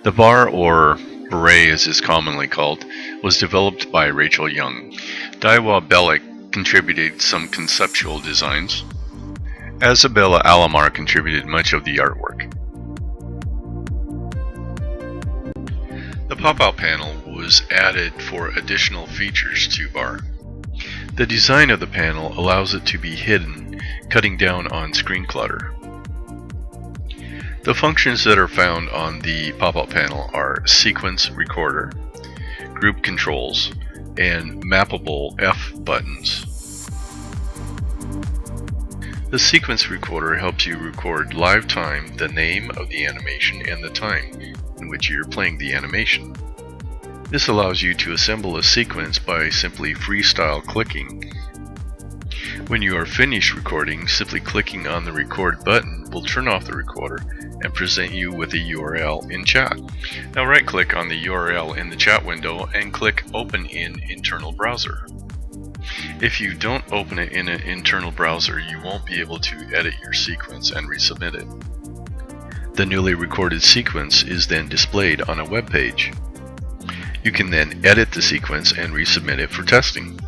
The Barre, or Barre as is commonly called, was developed by Rachel Young. Daiwa Bellick contributed some conceptual designs. Isabella Alomar contributed much of the artwork. The PopOut panel was added for additional features to Barre. The design of the panel allows it to be hidden, cutting down on screen clutter. The functions that are found on the PopOut panel are Sequence Recorder, Group Controls, and Mappable F buttons. The Sequence Recorder helps you record live time, the name of the animation, and the time in which you're playing the animation. This allows you to assemble a sequence by simply freestyle clicking. When you are finished recording, simply clicking on the record button will turn off the recorder and present you with a URL in chat. Now right-click on the URL in the chat window and click Open in Internal Browser. If you don't open it in an internal browser, you won't be able to edit your sequence and resubmit it. The newly recorded sequence is then displayed on a web page. You can then edit the sequence and resubmit it for testing.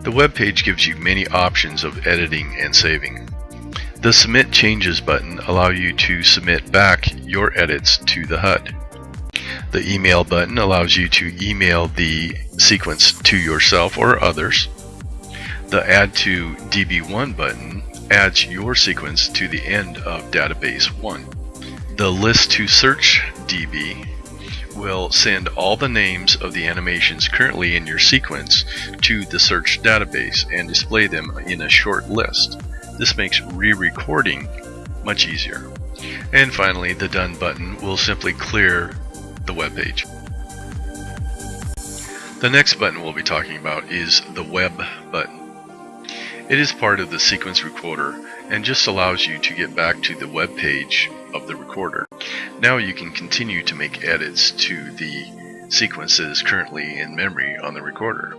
The web page gives you many options of editing and saving. The Submit Changes button allows you to submit back your edits to the HUD. The Email button allows you to email the sequence to yourself or others. The Add to DB1 button adds your sequence to the end of database 1. The List to Search DB will send all the names of the animations currently in your sequence to the search database and display them in a short list. This makes re-recording much easier. And finally, the Done button will simply clear the web page. The next button we'll be talking about is the Web button. It is part of the sequence recorder and just allows you to get back to the web page of the recorder. Now you can continue to make edits to the sequence that is currently in memory on the recorder.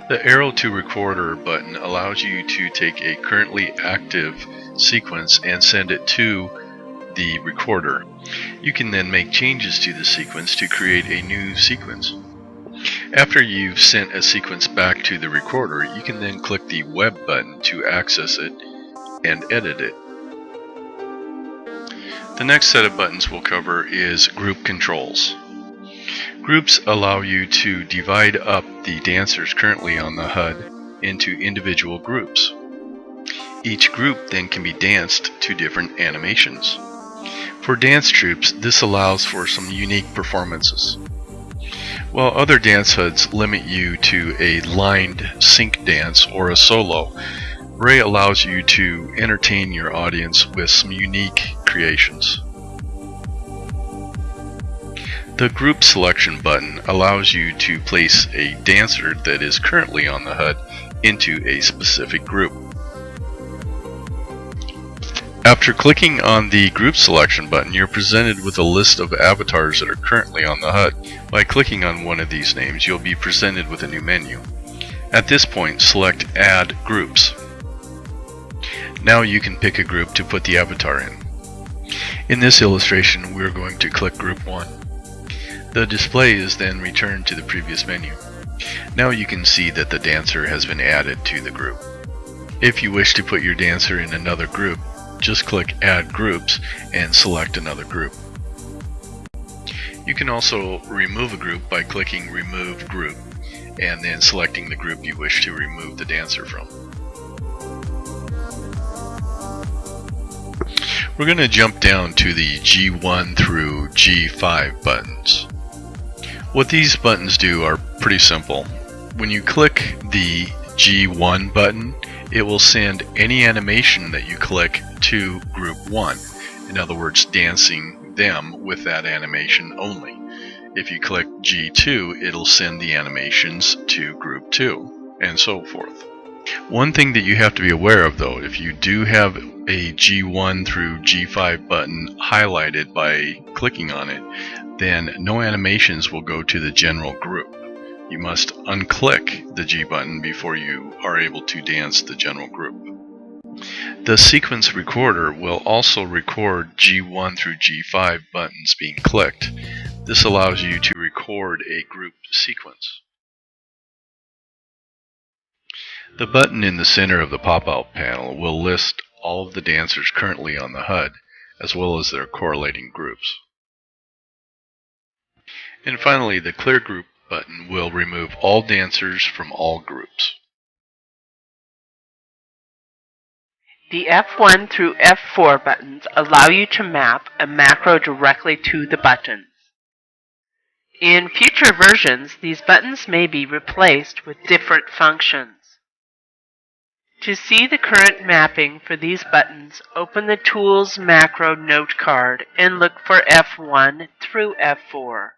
The Arrow to Recorder button allows you to take a currently active sequence and send it to the recorder. You can then make changes to the sequence to create a new sequence. After you've sent a sequence back to the recorder, you can then click the Web button to access it and edit it. The next set of buttons we'll cover is Group Controls. Groups allow you to divide up the dancers currently on the HUD into individual groups. Each group then can be danced to different animations. For dance troupes, this allows for some unique performances. While other dance HUDs limit you to a lined sync dance or a solo, Barre allows you to entertain your audience with some unique creations. The Group Selection button allows you to place a dancer that is currently on the HUD into a specific group. After clicking on the Group Selection button, you're presented with a list of avatars that are currently on the HUD. By clicking on one of these names, you'll be presented with a new menu. At this point, select Add Groups. Now you can pick a group to put the avatar in. In this illustration, we're going to click Group 1. The display is then returned to the previous menu. Now you can see that the dancer has been added to the group. If you wish to put your dancer in another group, just click Add Groups and select another group. You can also remove a group by clicking Remove Group and then selecting the group you wish to remove the dancer from. We're going to jump down to the G1 through G5 buttons. What these buttons do are pretty simple. When you click the G1 button, it will send any animation that you click to Group 1. In other words, dancing them with that animation only. If you click G2, it'll send the animations to Group 2, and so forth. One thing that you have to be aware of though, if you do have a G1 through G5 button highlighted by clicking on it, then no animations will go to the general group. You must unclick the G button before you are able to dance the general group. The sequence recorder will also record G1 through G5 buttons being clicked. This allows you to record a grouped sequence. The button in the center of the PopOut panel will list all of the dancers currently on the HUD, as well as their correlating groups. And finally, the Clear Group button will remove all dancers from all groups. The F1 through F4 buttons allow you to map a macro directly to the buttons. In future versions, these buttons may be replaced with different functions. To see the current mapping for these buttons, open the Tools Macro Note card and look for F1 through F4.